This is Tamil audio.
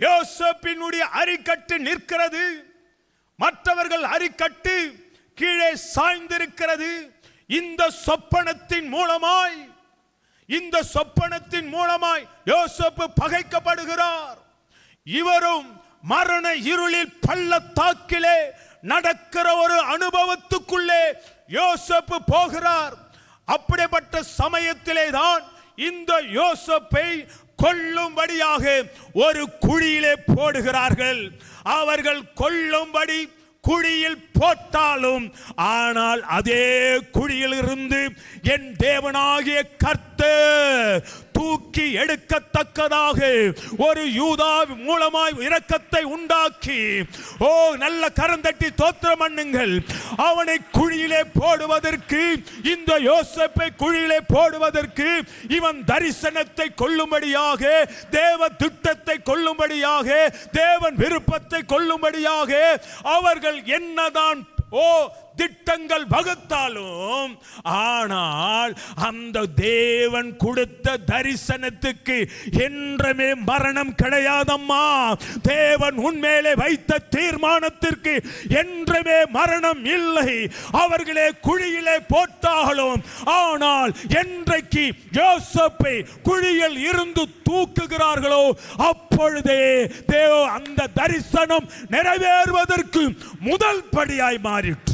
யோசேப்பினுடைய அரிக்கட்டு நிற்கிறது, மற்றவர்கள் அரிக்கட்டு கீழே சாய்ந்திருக்கிறது. இந்த சொப்பனத்தின் மூலமாய் யோசேப்பு பகைக்கப்படுகிறார். இவரும் மரண இருளில் பள்ளத்தாக்கிலே நடக்கிற ஒரு அனுபவத்துக்குள்ளே யோசேப்பு போகிறார். அப்படிப்பட்ட சமயத்திலே தான் இந்த யோசேப்பை கொல்லும்படியாக ஒரு குழியிலே போடுகிறார்கள். அவர்கள் கொல்லும்படி குழியில் போட்டாலும், ஆனால் அதே குழியில் இருந்து என் தேவனாகிய கர்த்தர் தூக்கி எடுக்கத்தக்கதாக ஒரு யூதா மூலமாய் இரக்கத்தை உண்டாக்கி, ஓ நல்ல கரந்தட்டி தோத்திரம் பண்ணுங்கள், அவனை குழியிலே போடுவதற்கு, இந்த யோசேப்பை குழியிலே போடுவதற்கு, இவன் தரிசனத்தை கொள்ளும்படியாக, தேவ திட்டத்தை கொள்ளும்படியாக, தேவன் விருப்பத்தை கொள்ளும்படியாக அவர்கள் என்னதான் திட்டங்கள் வகுத்தாலும், ஆனால் அந்த தேவன் கொடுத்த தரிசனத்துக்கு என்றுமே மரணம் கிடையாதம்மா. தேவன் உன்மேலே வைத்த தீர்மானத்திற்கு என்றுமே மரணம் இல்லை. அவர்களே குழியிலே போட்டாலும், ஆனால் என்றைக்கு யோசேப்பை குழியில் இருந்து தூக்குகிறார்களோ அப்பொழுதே அந்த தரிசனம் நிறைவேறுவதற்கு முதல் படியாய் மாறிற்று.